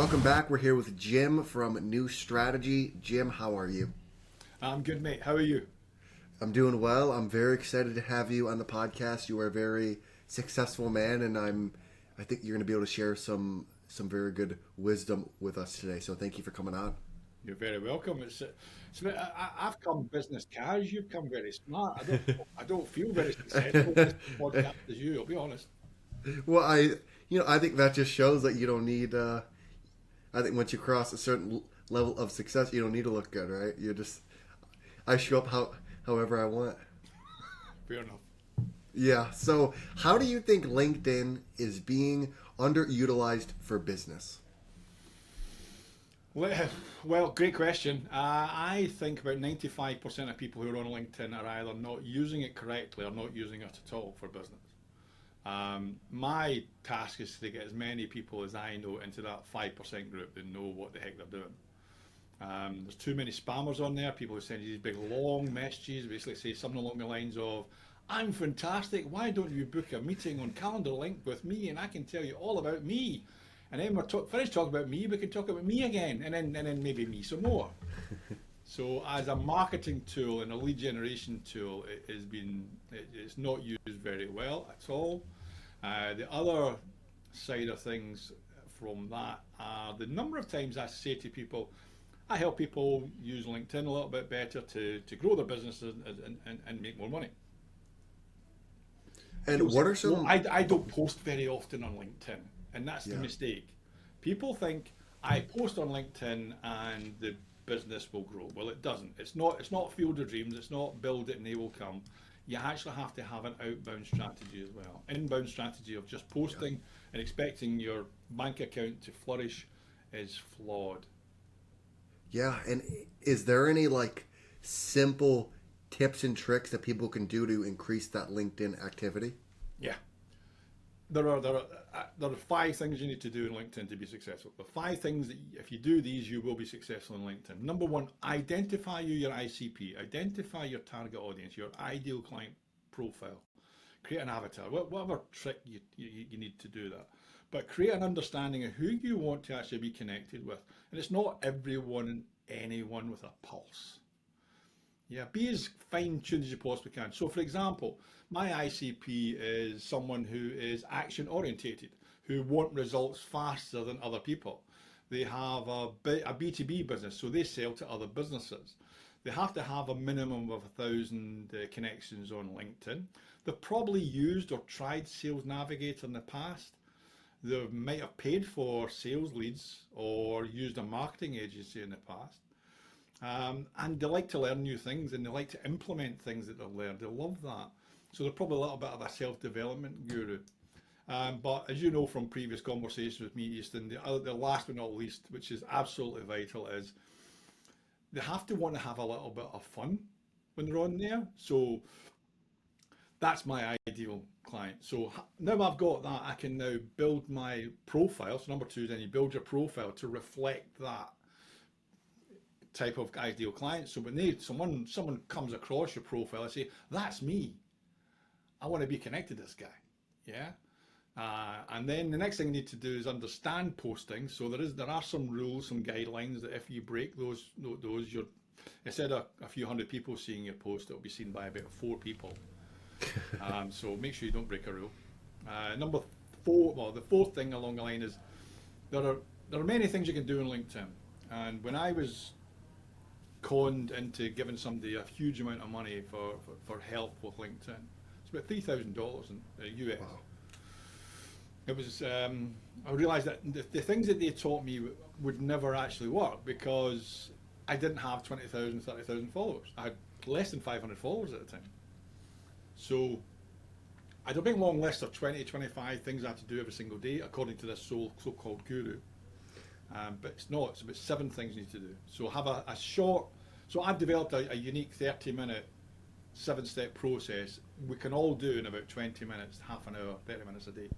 Welcome back. We're here with Jim from New Strategy. Jim, how are you? I'm good, mate. How are you? I'm doing well. I'm very excited to have you on the podcast. You are a very successful man, and I think you're going to be able to share some very good wisdom with us today. So thank you for coming on. You're very welcome. I've come business cash. You've come very smart. I don't feel very successful in this podcast as you. I'll be honest. Well, I think that just shows that you don't need. I think once you cross a certain level of success, you don't need to look good, right? You just I show up however I want. Fair enough. Yeah. So, how do you think LinkedIn is being underutilized for business? Well, great question. I think about 95% of people who are on LinkedIn are either not using it correctly or not using it at all for business. My task is to get as many people as I know into that 5% group that know what the heck they're doing. There's too many spammers on there, people who send you these big long messages, basically say something along the lines of, I'm fantastic, why don't you book a meeting on Calendar Link with me and I can tell you all about me. And then finished talking about me, we can talk about me again, and then maybe me some more. So as a marketing tool and a lead generation tool, it's not used very well at all. The other side of things from that are the number of times I say to people, I help people use LinkedIn a little bit better to grow their businesses and make more money. And what are some? I don't post very often on LinkedIn, and that's the Yeah. mistake. People think I post on LinkedIn and the business will grow. Well, it doesn't. It's not field of dreams. It's not build it and they will come. You actually have to have an outbound strategy as well. Inbound strategy of just posting and expecting your bank account to flourish is flawed. Yeah. And is there any like simple tips and tricks that people can do to increase that LinkedIn activity? Yeah. There are five things you need to do in LinkedIn to be successful. The five things that if you do these, you will be successful in LinkedIn. Number one, identify your ICP, identify your target audience, your ideal client profile. Create an avatar, whatever trick you need to do that. But create an understanding of who you want to actually be connected with. And it's not everyone and anyone with a pulse. Yeah, be as fine-tuned as you possibly can. So, for example, my ICP is someone who is action-orientated, who want results faster than other people. They have a B2B business, so they sell to other businesses. They have to have a minimum of 1,000 connections on LinkedIn. They've probably used or tried Sales Navigator in the past. They might have paid for sales leads or used a marketing agency in the past. And they like to learn new things and they like to implement things that they've learned. They love that. So they're probably a little bit of a self-development guru. But as you know from previous conversations with me, Easton, the last but not least, which is absolutely vital, is they have to want to have a little bit of fun when they're on there. So that's my ideal client. So now I've got that, I can now build my profile. So number two is then you build your profile to reflect that type of ideal client. So when someone comes across your profile, I say, that's me. I want to be connected to this guy. Yeah. And then the next thing you need to do is understand posting. So there are some rules, some guidelines that if you break those you're instead of a few hundred people seeing your post, it'll be seen by about 4 people. So make sure you don't break a rule. Number four, well, the fourth thing along the line is there are many things you can do on LinkedIn. And when I was conned into giving somebody a huge amount of money for help with LinkedIn, it's about $3,000 in US. Wow. It was I realised that the things that they taught me would never actually work because I didn't have 20,000, 30,000 followers. I had less than 500 followers at the time. So I had a big long list of 20, 25 things I had to do every single day according to this so-called guru. But it's not, it's about 7 things you need to do. So have a short, so I've developed a unique 30-minute, 7-step process we can all do in about 20 minutes, half an hour, 30 minutes a day.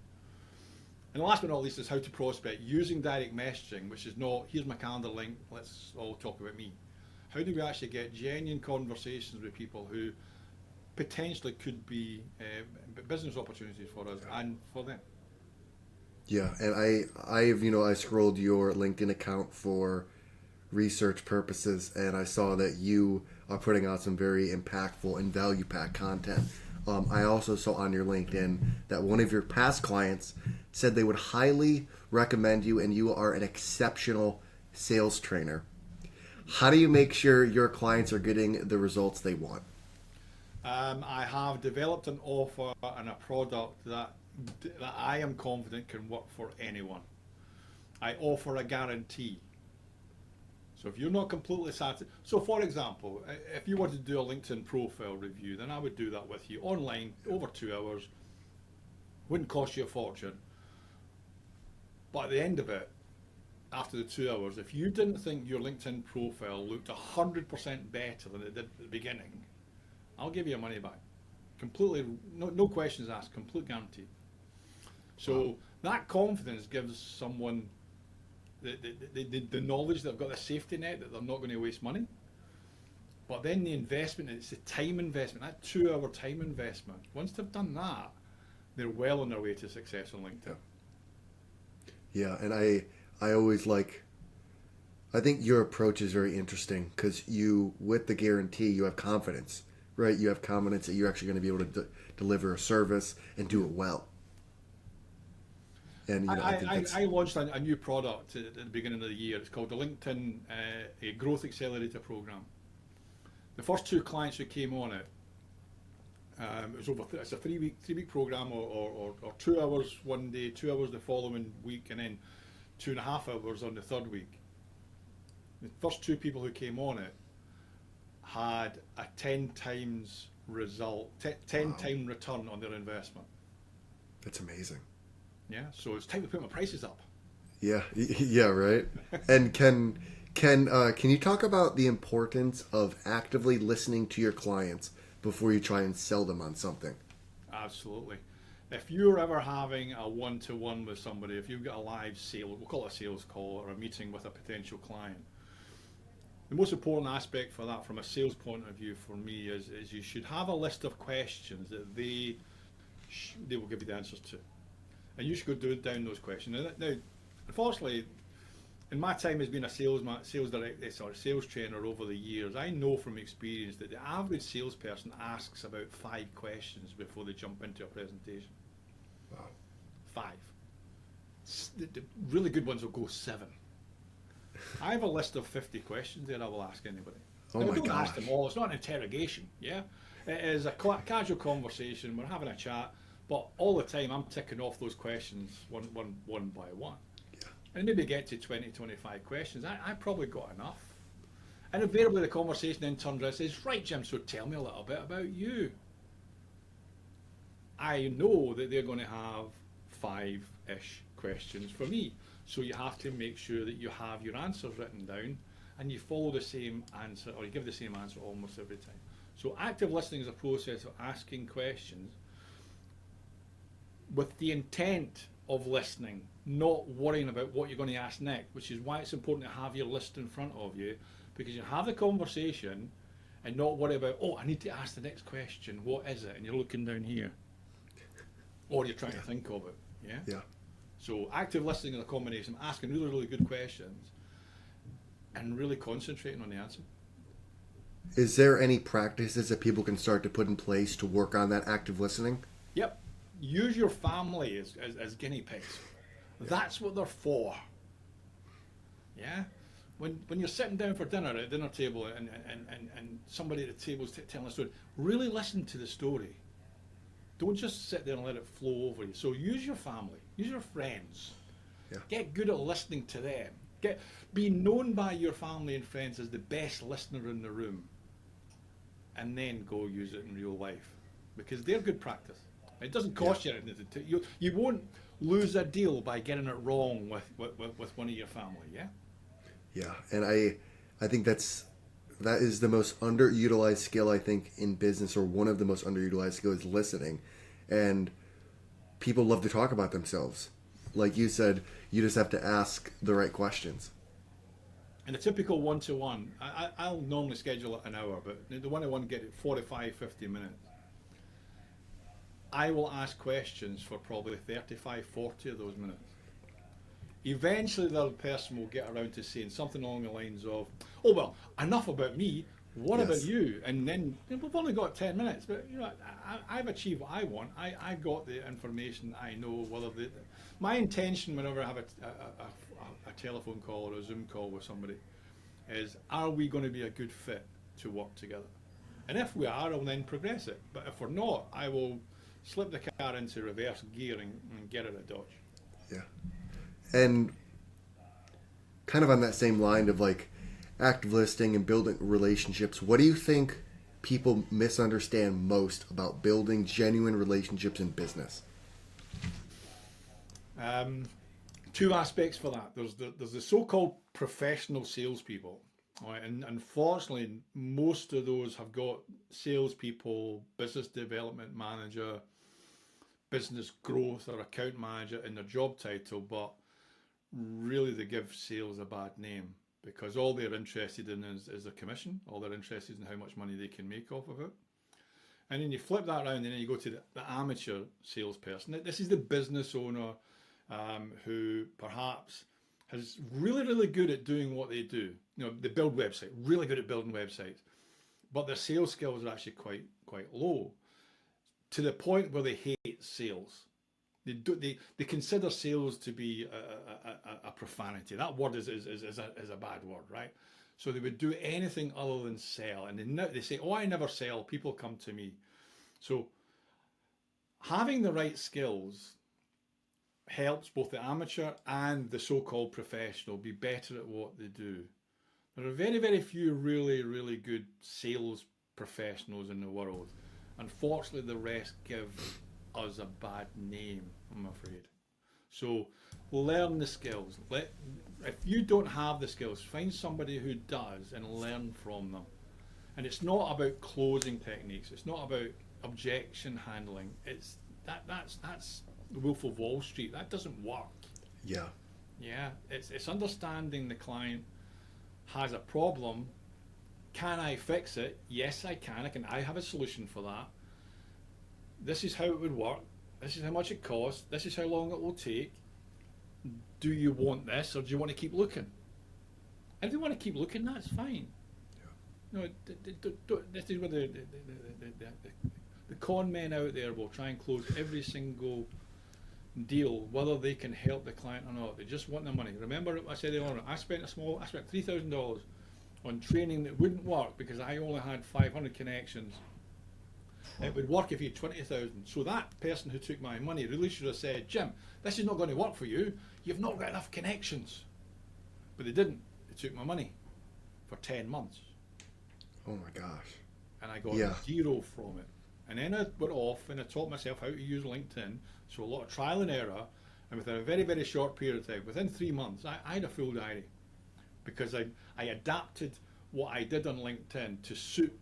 And last but not least is how to prospect using direct messaging, which is not, here's my calendar link, let's all talk about me. How do we actually get genuine conversations with people who potentially could be business opportunities for us and for them? Yeah, and I've I scrolled your LinkedIn account for research purposes, and I saw that you are putting out some very impactful and value packed content. I also saw on your LinkedIn that one of your past clients said they would highly recommend you, and you are an exceptional sales trainer. How do you make sure your clients are getting the results they want? I have developed an offer and a product that I am confident can work for anyone. I offer a guarantee. So if you're not completely satisfied, so for example, if you wanted to do a LinkedIn profile review, then I would do that with you online over 2 hours. Wouldn't cost you a fortune. But at the end of it, after the 2 hours, if you didn't think your LinkedIn profile looked 100% better than it did at the beginning, I'll give you your money back. Completely, no questions asked, complete guarantee. So that confidence gives someone the knowledge they've got the safety net that they're not going to waste money. But then the investment, it's the time investment, that 2 hour time investment. Once they've done that, they're well on their way to success on LinkedIn. Yeah, and I always like. I think your approach is very interesting because you, with the guarantee, you have confidence, right? You have confidence that you're actually going to be able to deliver a service and do it well. And I think that's I launched a new product at the beginning of the year. It's called the LinkedIn a Growth Accelerator Program. The first two clients who came on it, it was over. It's a three week program, or 2 hours one day, 2 hours the following week, and then 2.5 hours on the third week. The first two people who came on it had a 10 times result, 10 time return on their investment. that's amazing. Yeah, so it's time to put my prices up. Yeah, yeah, right. And can you talk about the importance of actively listening to your clients before you try and sell them on something? Absolutely. If you're ever having a one-to-one with somebody, if you've got a live sale, we'll call it a sales call or a meeting with a potential client, the most important aspect for that from a sales point of view for me is you should have a list of questions that they will give you the answers to. And you should go down those questions. Now, unfortunately, in my time as being a sales trainer over the years, I know from experience that the average salesperson asks about 5 questions before they jump into a presentation. Wow. 5. The really good ones will go 7. I have a list of 50 questions there I will ask anybody. Oh Now, I my don't ask gosh. them all. It's not an interrogation. Yeah, it is a casual conversation. We're having a chat, but all the time I'm ticking off those questions one by one. Yeah. And maybe get to 20, 25 questions. I probably got enough. And invariably the conversation then turns around and says, right, Jim, so tell me a little bit about you. I know that they're going to have 5-ish questions for me. So you have to make sure that you have your answers written down and you follow the same answer, or you give the same answer almost every time. So active listening is a process of asking questions with the intent of listening, not worrying about what you're going to ask next, which is why it's important to have your list in front of you, because you have the conversation and not worry about, oh, I need to ask the next question, what is it? And you're looking down here. Or you're trying to think of it. Yeah? Yeah. So active listening is a combination of asking really, really good questions and really concentrating on the answer. Is there any practices that people can start to put in place to work on that active listening? Yep. Use your family as guinea pigs. That's what they're for. Yeah? When you're sitting down for dinner at a dinner table and somebody at the table is telling a story, really listen to the story. Don't just sit there and let it flow over you. So use your family, use your friends. Yeah. Get good at listening to them. Be known by your family and friends as the best listener in the room. And then go use it in real life. Because they're good practice. It doesn't cost you anything. You won't lose a deal by getting it wrong with one of your family, yeah? Yeah, and I think that is the most underutilized skill I think in business, or one of the most underutilized skills, listening. And people love to talk about themselves. Like you said, you just have to ask the right questions. And a typical one-to-one, I'll normally schedule it an hour, but the one-to-one get it 45, 50 minutes. I will ask questions for probably 35, 40 of those minutes. eventually the other person will get around to saying something along the lines of, "Oh well, enough about me. What about Yes. you?" And then we've only got 10 minutes, but I've achieved what I want. I got the information. I know whether my intention whenever I have a telephone call or a Zoom call with somebody is, are we going to be a good fit to work together? And if we are, I'll then progress it. But if we're not, I will slip the car into reverse gearing and get it a dodge. Yeah. And kind of on that same line of like active listing and building relationships, what do you think people misunderstand most about building genuine relationships in business? Two aspects for that. There's the so-called professional salespeople, right? And unfortunately, most of those have got salespeople, business development manager, business growth or account manager in their job title, but really they give sales a bad name because all they're interested in is the commission. All they're interested in how much money they can make off of it. And then you flip that around and then you go to the amateur salesperson. This is the business owner who perhaps is really, really good at doing what they do. They build websites, really good at building websites, but their sales skills are actually quite low, to the point where they hate sales. They consider sales to be a profanity. That word is a bad word, right? So they would do anything other than sell. And they say, "Oh, I never sell. People come to me." So having the right skills helps both the amateur and the so-called professional be better at what they do. There are very, very few really, really good sales professionals in the world. Unfortunately, the rest give us a bad name, I'm afraid. So learn the skills. If you don't have the skills, find somebody who does and learn from them. And it's not about closing techniques. It's not about objection handling. That's the Wolf of Wall Street. That doesn't work. Yeah. Yeah, it's understanding the client has a problem. Can I fix it? Yes, I can. I have a solution for that. This is how it would work. This is how much it costs. This is how long it will take. Do you want this, or do you want to keep looking? If you want to keep looking, that's fine. Yeah. No, this is where the con men out there will try and close every single deal, whether they can help the client or not. They just want the money. Remember, I said earlier, I spent $3,000 on training that wouldn't work because I only had 500 connections. It would work if you had 20,000. So that person who took my money really should have said, "Jim, this is not going to work for you. You've not got enough connections." But they didn't. They took my money for 10 months. Oh my gosh. And I got Yeah. zero from it. And then I went off and I taught myself how to use LinkedIn. So a lot of trial and error. And within a very, very short period of time, within 3 months, I had a full diary. Because I adapted what I did on LinkedIn to suit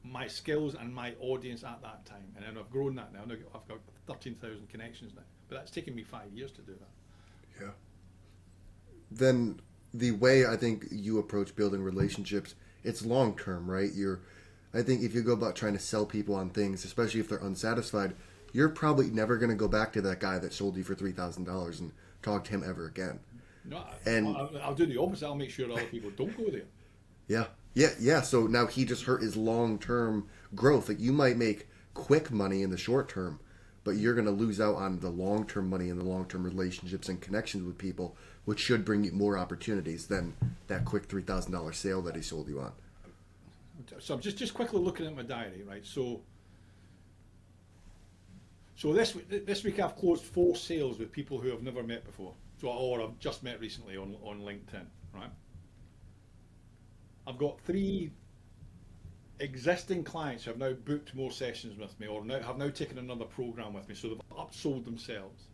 my skills and my audience at that time. And then I've grown that now. I've got 13,000 connections now. But that's taken me 5 years to do that. Yeah. Then the way I think you approach building relationships, it's long term, right? I think if you go about trying to sell people on things, especially if they're unsatisfied, you're probably never going to go back to that guy that sold you for $3,000 and talk to him ever again. No, And I'll do the opposite. I'll make sure other people don't go there. yeah. So now he just hurt his long-term growth. Like you might make quick money in the short term, but you're going to lose out on the long-term money and the long-term relationships and connections with people, which should bring you more opportunities than that quick $3,000 sale that he sold you on. So I'm just quickly looking at my diary, right? So this week I've closed 4 sales with people who I've never met before, or I've just met recently on LinkedIn, right? I've got 3 existing clients who have now booked more sessions with me, or have now taken another program with me, so they've upsold themselves.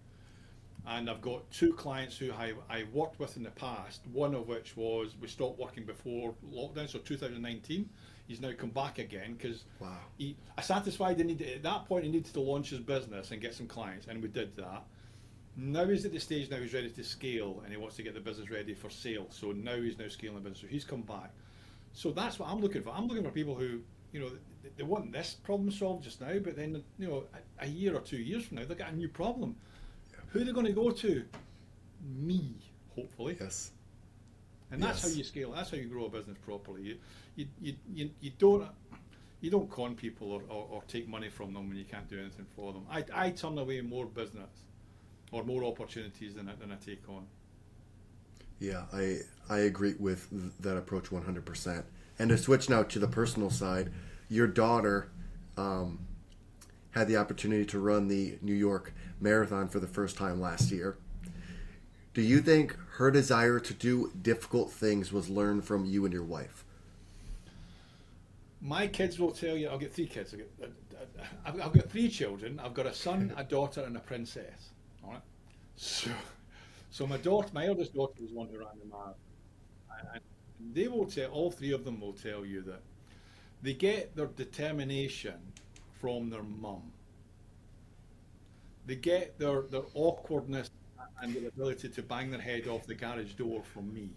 And I've got 2 clients who I worked with in the past, one of which was, we stopped working before lockdown, so 2019. He's now come back again because I satisfied the need. At that point, he needed to launch his business and get some clients, and we did that. Now he's at the stage now he's ready to scale, and he wants to get the business ready for sale. So now he's scaling the business. So he's come back. So that's what I'm looking for. I'm looking for people who, they want this problem solved just now, but then, a year or 2 years from now, they've got a new problem. Yeah. Who are they going to go to? Me. hopefully. Yes. And that's how Yes. you scale. That's how you grow a business properly. You don't con people or take money from them when you can't do anything for them. I turn away more business or more opportunities than I take on. Yeah, I agree with that approach 100%. And to switch now to the personal side, your daughter had the opportunity to run the New York Marathon for the first time last year. Do you think her desire to do difficult things was learned from you and your wife? My kids will tell you. I've got three kids. I've got three children. I've got a son, a daughter, and a princess. All right. So, so my eldest daughter was one who ran the marathon, and they will tell. All three of them will tell you that they get their determination from their mum. They get their awkwardness and their ability to bang their head off the garage door from me.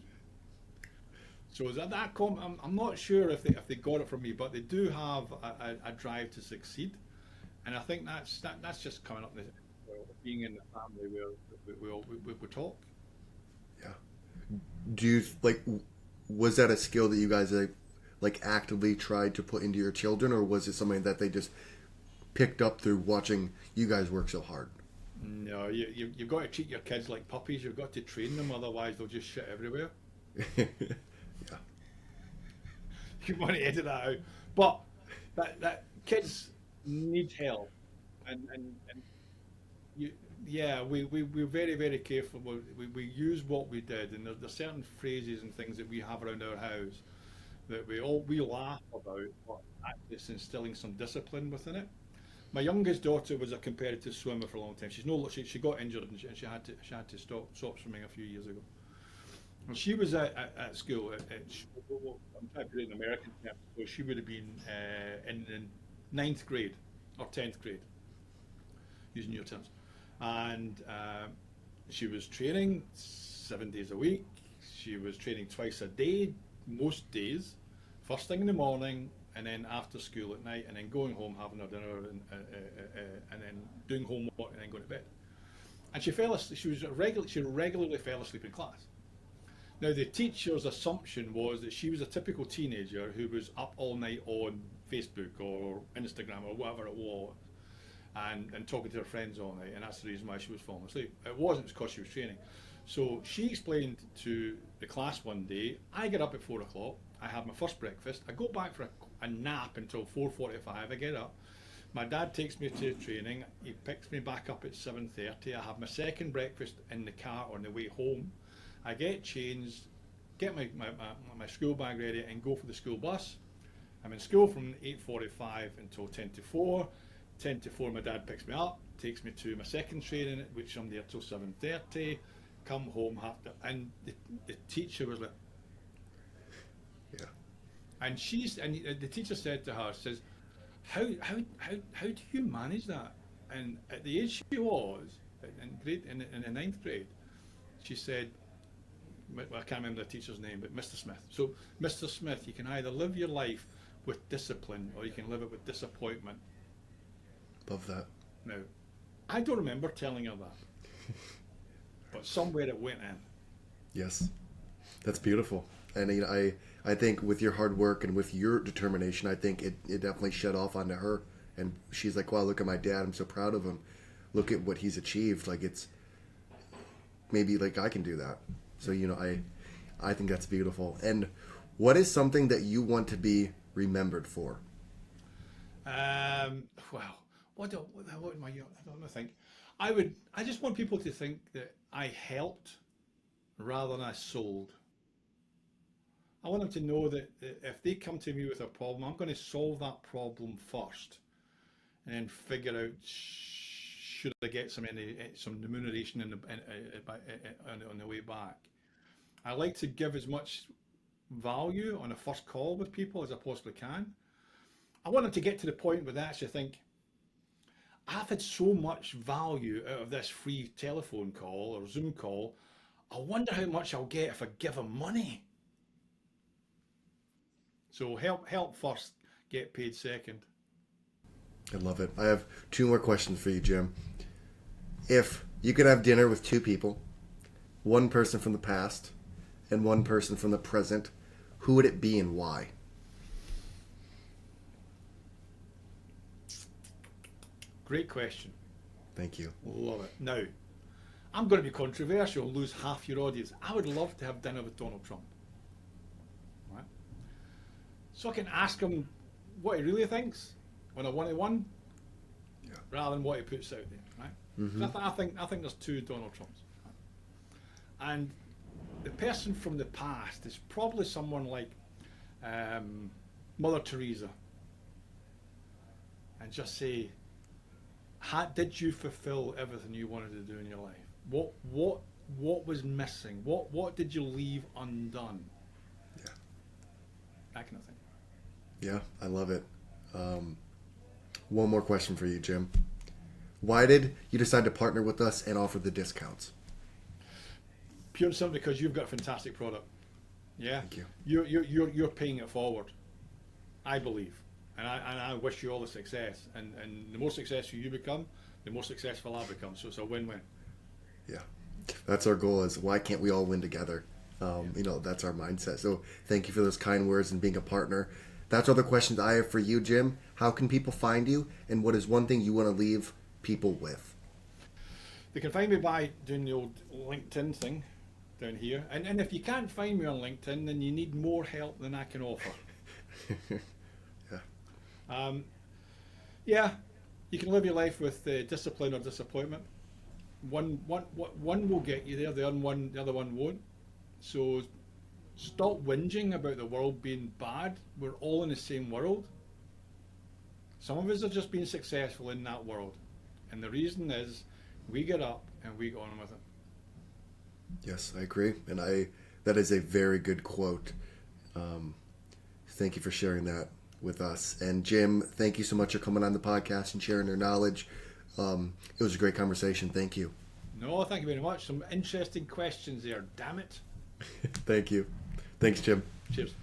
So is I'm not sure if they got it from me, but they do have a drive to succeed, and I think that's just coming up being in the family where we talk. Yeah. Do you like was that a skill that you guys like actively tried to put into your children, or was it something that they just picked up through watching you guys work so hard? No, you've got to treat your kids like puppies. You've got to train them, otherwise they'll just shit everywhere. Yeah. You want to edit that out, but that kids need help, and you, yeah, we're very, very careful. We use what we did, and there's certain phrases and things that we have around our house that we laugh about, but actually it's instilling some discipline within it. My youngest daughter was a competitive swimmer for a long time. She got injured, and she had to stop swimming a few years ago. And she was at school. I'm trying to put it in American terms. So she would have been in ninth grade or 10th grade, using your terms. And she was training 7 days a week. She was training twice a day, most days, first thing in the morning, and then after school at night, and then going home, having her dinner, and then doing homework, and then going to bed. And she fell asleep. She regularly fell asleep in class. Now, the teacher's assumption was that she was a typical teenager who was up all night on Facebook or Instagram or whatever it was, and talking to her friends all night, and that's the reason why she was falling asleep. It wasn't because she was training. So she explained to the class one day, I get up at 4 o'clock, I have my first breakfast, I go back for a nap until 4:45, I get up, my dad takes me to training, he picks me back up at 7:30, I have my second breakfast in the car on the way home, I get changed, get my school bag ready and go for the school bus. I'm in school from 8:45 until 10 to 4. 10 to 4 my dad picks me up, takes me to my second training, which I'm there till 7:30, come home, and the teacher was like, Yeah. and the teacher said to her, says, how do you manage that? And at the age she was, in the ninth grade, she said, well, I can't remember the teacher's name, but Mr. Smith. So, Mr. Smith, you can either live your life with discipline or you can live it with disappointment. Love that. Now, I don't remember telling her that, but somewhere it went in. Yes. That's beautiful. And I think with your hard work and with your determination, I think it definitely shed off onto her. And she's like, wow, look at my dad. I'm so proud of him. Look at what he's achieved. Like, it's maybe like I can do that. So, I think that's beautiful. And what is something that you want to be remembered for? Well, what am I? I don't know. Think. I just want people to think that I helped rather than I sold. I want them to know that if they come to me with a problem, I'm going to solve that problem first, and then figure out should I get some remuneration on the way back. I like to give as much value on a first call with people as I possibly can. I want them to get to the point where they actually think, I've had so much value out of this free telephone call or Zoom call. I wonder how much I'll get if I give them money. So help first, get paid second. I love it. I have two more questions for you, Jim. If you could have dinner with two people one person from the past and one person from the present, who would it be and why? Great question. Thank you. Love it. Now, I'm going to be controversial and lose half your audience. I would love to have dinner with Donald Trump. Right? So I can ask him what he really thinks on a one-to-one, Yeah. rather than what he puts out there. Right? Mm-hmm. So I think there's two Donald Trumps. Right? And the person from the past is probably someone like Mother Teresa, and just say, did you fulfill everything you wanted to do in your life? What was missing? What did you leave undone? Yeah. That kind of thing. Yeah, I love it. One more question for you, Jim. Why did you decide to partner with us and offer the discounts? Pure and simple because you've got a fantastic product. Yeah. Thank you. You're paying it forward, I believe. And I wish you all the success. And the more successful you become, the more successful I become. So it's a win-win. Yeah, that's our goal. Is why can't we all win together? That's our mindset. So thank you for those kind words and being a partner. That's all the questions I have for you, Jim. How can people find you, and what is one thing you want to leave people with? They can find me by doing the old LinkedIn thing down here. And if you can't find me on LinkedIn, then you need more help than I can offer. Yeah, you can live your life with discipline or disappointment. One will get you there, the other one won't. So stop whinging about the world being bad. We're all in the same world. Some of us are just being successful in that world, and the reason is we get up and we go on with it. Yes, I agree, and that is a very good quote. Thank you for sharing that with us. And Jim, thank you so much for coming on the podcast and sharing your knowledge. It was a great conversation. Thank you. No, thank you very much. Some interesting questions there. Damn it. Thank you. Thanks, Jim. Cheers.